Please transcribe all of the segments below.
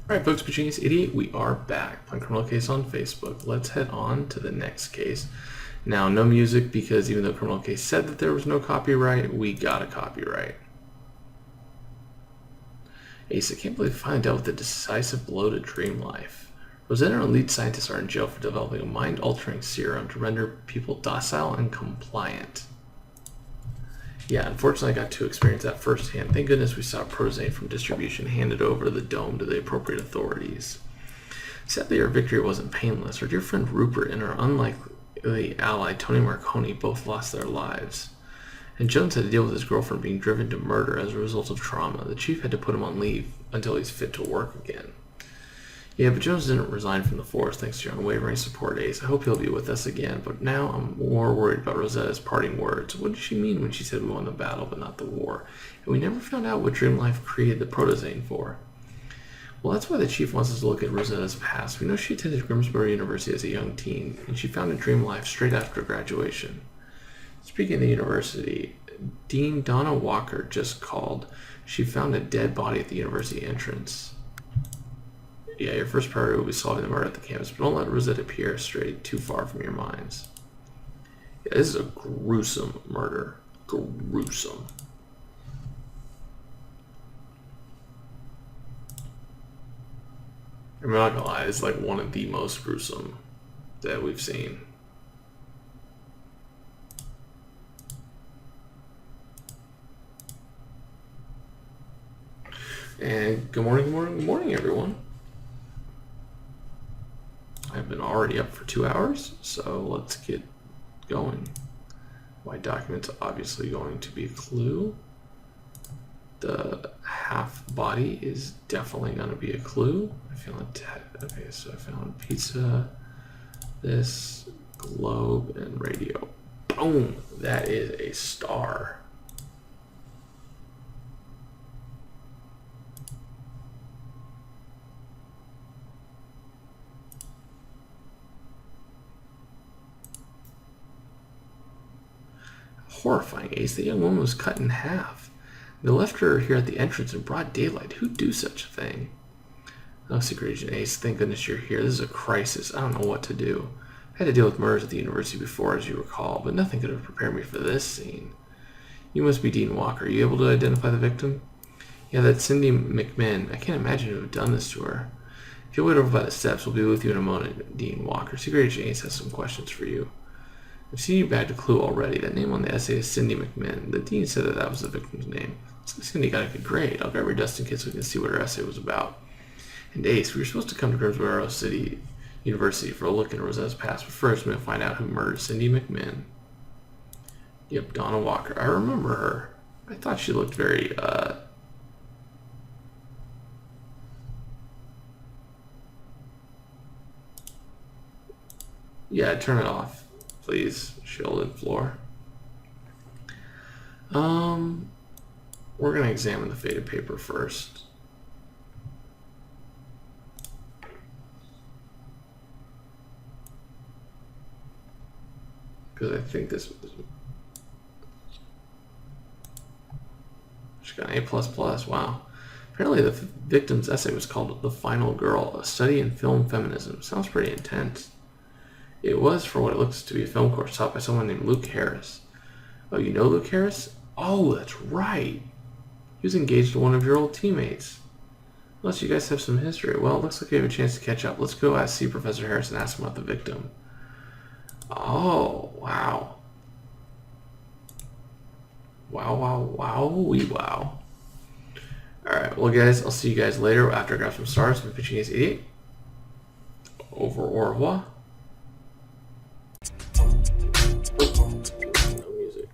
Alright folks, Genius 88, we are back playing Criminal Case on Facebook. Let's head on to the next case. Now, no music because even though Criminal Case said that there was no copyright, we got a copyright. Ace, I can't believe I finally dealt with the decisive blow to dream life. Rosetta and her lead scientists are in jail for developing a mind-altering serum to render people docile and compliant. Yeah, unfortunately I got to experience that firsthand. Thank goodness we saw Prozane from distribution handed over the dome to the appropriate authorities. Sadly, our victory wasn't painless. Our dear friend Rupert and our unlikely ally Tony Marconi both lost their lives. And Jones had to deal with his girlfriend being driven to murder as a result of trauma. The chief had to put him on leave until he's fit to work again. Yeah, but Jones didn't resign from the force thanks to your unwavering support, Ace. I hope he'll be with us again, but now I'm more worried about Rosetta's parting words. What did she mean when she said we won the battle but not the war? And we never found out what Dream Life created the Protozane for. Well, that's why the chief wants us to look at Rosetta's past. We know she attended Grimsborough University as a young teen, and she founded Dream Life straight after graduation. Speaking of the university, Dean Donna Walker just called. She found a dead body at the university entrance. Yeah, your first priority will be solving the murder at the campus, but don't let Rosetta Pierre stray too far from your minds. Yeah, this is a gruesome murder. Gruesome. I'm not gonna lie, it's like one of the most gruesome that we've seen. And good morning, everyone. I've been already up for 2 hours, so let's get going. My document's obviously going to be a clue. The half body is definitely going to be a clue. I feel okay, so I found pizza, this, globe, and radio. Boom! That is a star. Horrifying, Ace. The young woman was cut in half. They left her here at the entrance in broad daylight. Who'd do such a thing? Oh, Secret Agent Ace, thank goodness you're here. This is a crisis. I don't know what to do. I had to deal with murders at the university before, as you recall, but nothing could have prepared me for this scene. You must be Dean Walker. Are you able to identify the victim? Yeah, that's Cindy McMahon. I can't imagine who would have done this to her. If you'll wait over by the steps, we'll be with you in a moment, Dean Walker. Secret Agent Ace has some questions for you. I've seen you bagged a clue already. That name on the essay is Cindy McMahon. The dean said that was the victim's name. Looks like Cindy got a good grade. I'll grab her just in case so we can see what her essay was about. And Ace, we were supposed to come to Grimsborough City University for a look into Rosetta's past, but first we're going to find out who murdered Cindy McMahon. Yep, Donna Walker. I remember her. I thought she looked very, yeah, turn it off. Please, shielded floor. We're going to examine the faded paper first. Because I think this was... She got an A++, wow. Apparently the victim's essay was called The Final Girl, a study in film feminism. Sounds pretty intense. It was for what it looks to be a film course taught by someone named Luke Harris. Oh, you know Luke Harris? Oh, that's right. He was engaged to one of your old teammates. Unless you guys have some history. Well, it looks like we have a chance to catch up. Let's go see Professor Harris and ask him about the victim. Oh, wow. Wow. Alright, well guys, I'll see you guys later after I grab some stars from Pitching Ace 88. Over au revoir. No music.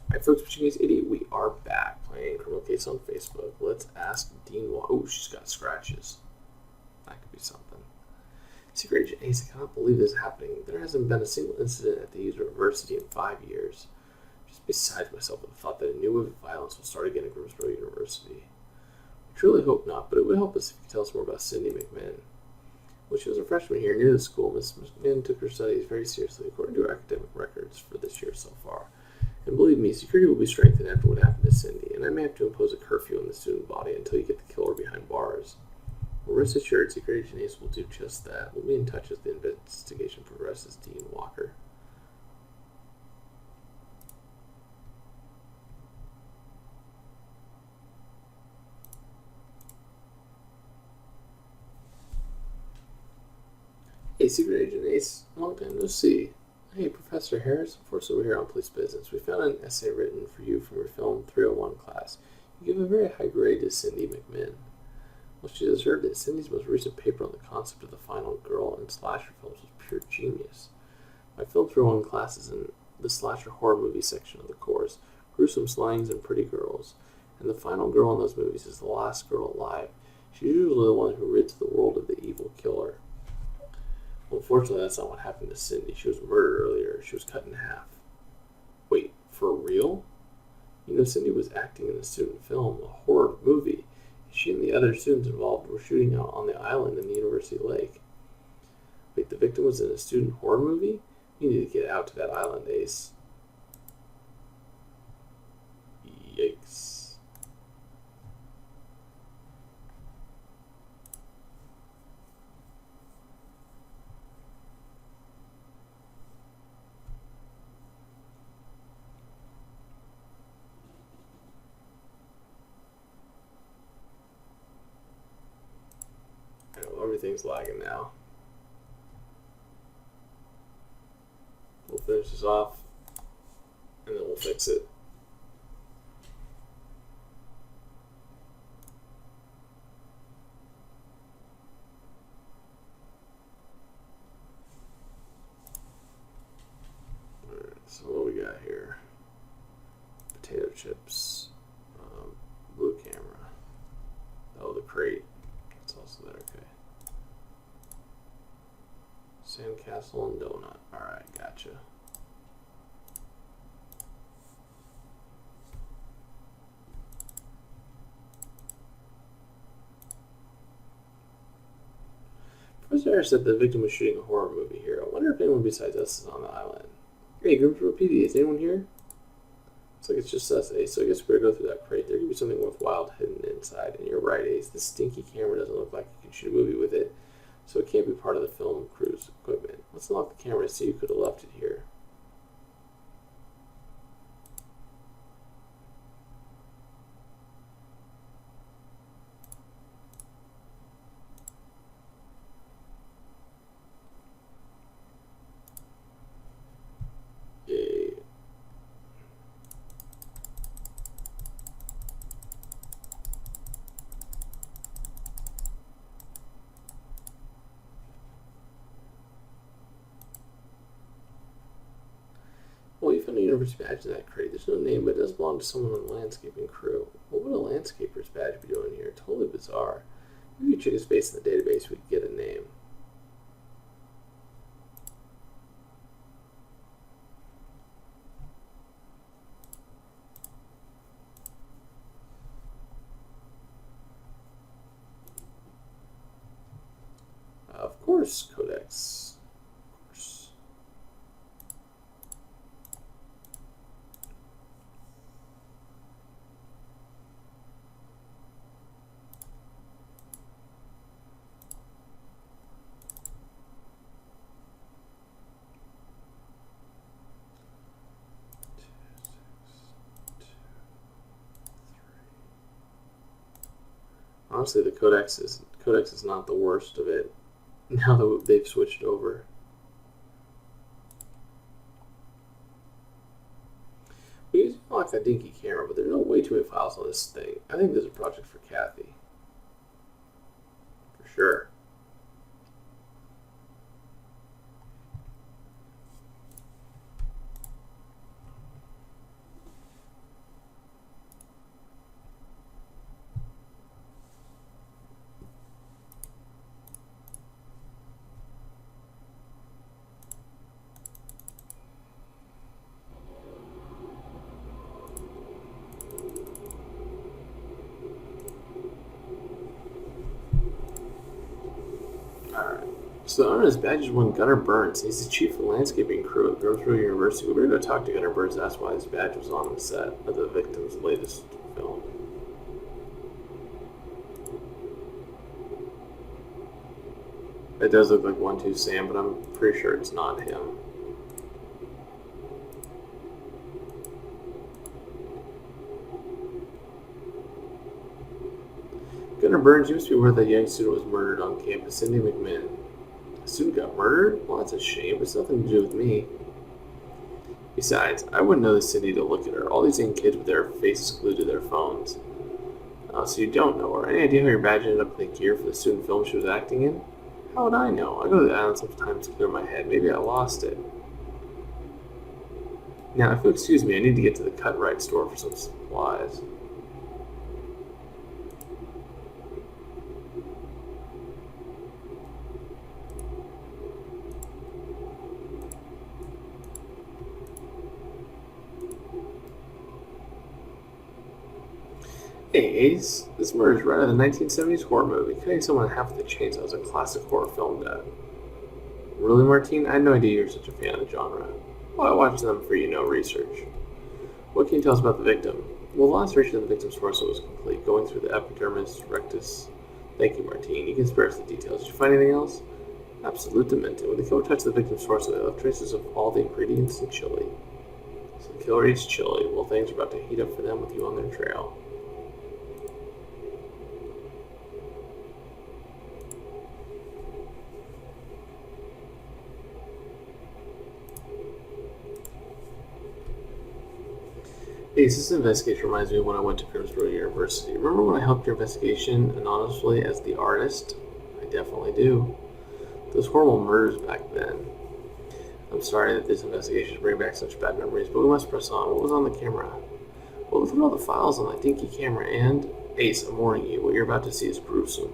Alright folks, Pitching Ace 88, we are back playing Criminal Case on Facebook. Let's ask Dean Walker. Oh, she's got scratches. That could be something. Secret Agent Ace, I cannot believe this is happening. There hasn't been a single incident at the university in 5 years. Just beside myself with the thought that a new wave of violence will start again at Grimsborough University. I truly hope not, but it would help us if you could tell us more about Cindy McMahon. When she was a freshman here near the school, Miss McMahon took her studies very seriously, according to her academic records for this year so far, And believe me, security will be strengthened after what happened to Cindy, and I may have to impose a curfew on the student body until you get the killer behind bars. Well, rest assured, Secret Agent Ace will do just that. We'll be in touch as the investigation progresses, Dean Walker. Hey, Secret Agent Ace. Long time no see. Hey, Professor Harris. Unfortunately, we're here on police business. We found an essay written for you from your film 301 class. You give a very high grade to Cindy McMinn. Well, she deserved it. Cindy's most recent paper on the concept of the final girl in slasher films was pure genius. My film 301 class is in the slasher horror movie section of the course. Gruesome slangs and pretty girls. And the final girl in those movies is the last girl alive. She's usually the one who rids the world of the evil killer. Unfortunately, that's not what happened to Cindy. She was murdered earlier. She was cut in half. Wait, for real? You know, Cindy was acting in a student film, a horror movie. She and the other students involved were shooting out on the island in the University Lake. Wait, the victim was in a student horror movie? You need to get out to that island, Ace. Yikes. Everything's lagging now. We'll finish this off and then we'll fix it. Alright, so what we got here? Potato chips, blue camera. Oh, the crate. It's also there, okay. Sandcastle and donut. Alright, gotcha. Professor Harris said the victim was shooting a horror movie here. I wonder if anyone besides us is on the island. Hey, Grimsborough PD, is anyone here? Looks like it's just us, Ace, so I guess we better go through that crate. There could be something worthwhile hidden inside. And you're right, Ace. This stinky camera doesn't look like you can shoot a movie with it. So it can't be part of the film crew's equipment. Let's unlock the camera and see who could have left it here. Yay. Well, you found a university badge in that crate. There's no name, but it does belong to someone on the landscaping crew. What would a landscaper's badge be doing here? Totally bizarre. Maybe you check his face in the database, we could get a name. Of course, Codex. Of course. Honestly, the Codex is not the worst of it. Now that they've switched over. We usually unlock that dinky camera, but there's no way too many files on this thing. I think there's a project for Kathy. For sure. So the owner of this badge is one Gunnar Burns. He's the chief of the landscaping crew at Grimsborough University. We better go talk to Gunnar Burns and ask why this badge was on the set of the victim's latest film. It does look like 1-2 Sam, but I'm pretty sure it's not him. Gunnar Burns, you must be aware that a young student was murdered on campus, Cindy McMahon. A student got murdered? Well, that's a shame. It's nothing to do with me. Besides, I wouldn't know this Cindy to look at her. All these young kids with their faces glued to their phones. So you don't know her. Any idea how your badge ended up in the gear for the student film she was acting in? How would I know? I go to the island sometimes to clear my head. Maybe I lost it. Now, if you'll excuse me, I need to get to the Cut Right store for some supplies. Hey Ace, this murder is right out of the 1970s horror movie. Cutting someone in half with a chainsaw is a classic horror film, Dad. Really, Martine? I had no idea you were such a fan of the genre. Well, I watched them for research. What can you tell us about the victim? Well, the laceration of the victim's torso was complete, going through the epidermis rectus. Thank you, Martine. You can spare us the details. Did you find anything else? Absolutamente. When the killer touched the victim's torso, they left traces of all the ingredients in chili. So the killer eats chili. Well, things are about to heat up for them with you on their trail. Hey, this investigation reminds me of when I went to Grimsborough University. Remember when I helped your investigation anonymously as the artist? I definitely do. Those horrible murders back then. I'm sorry that this investigation brings back such bad memories, but we must press on. What was on the camera? Well, look at all the files on that dinky camera, and Ace, I'm warning you, what you're about to see is gruesome.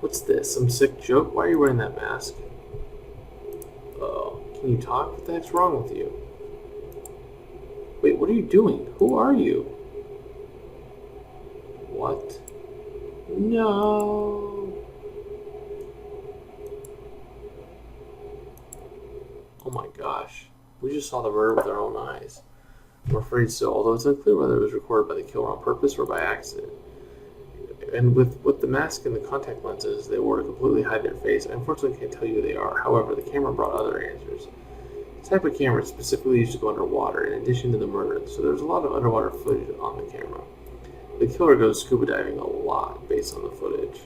What's this? Some sick joke? Why are you wearing that mask? Oh, can you talk? What the heck's wrong with you? Wait, what are you doing? Who are you? What? No. Oh my gosh. We just saw the murder with our own eyes. I'm afraid so, although it's unclear whether it was recorded by the killer on purpose or by accident. And with the mask and the contact lenses they wore to completely hide their face, I unfortunately can't tell you who they are. However, the camera brought other answers. The type of camera is specifically used to go underwater in addition to the murder, so there's a lot of underwater footage on the camera. The killer goes scuba diving a lot based on the footage.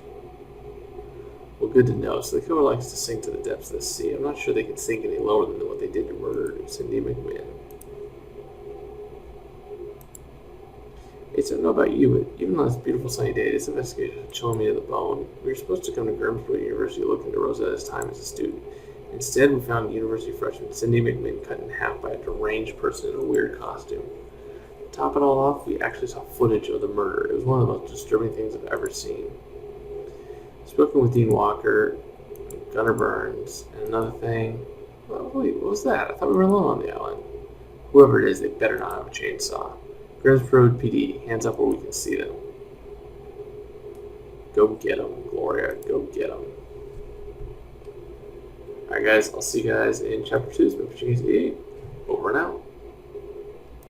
Well, good to know. So the killer likes to sink to the depths of the sea. I'm not sure they can sink any lower than what they did to murder Cindy McMahon. Hey, so I don't know about you, but even on this beautiful sunny day, this investigation is chilling me to the bone. We were supposed to come to Grimsborough University to look into Rosetta's time as a student. Instead, we found university freshman Cindy McMahon cut in half by a deranged person in a weird costume. To top it all off, we actually saw footage of the murder. It was one of the most disturbing things I've ever seen. Spoken with Dean Walker, Gunnar Burns, and another thing. Well, wait, what was that? I thought we were alone on the island. Whoever it is, they better not have a chainsaw. Grimsborough PD, hands up where we can see them. Go get them, Gloria. Go get them. Alright guys, I'll see you guys in Chapter 2. It's been Fishing Case 88. Over and out.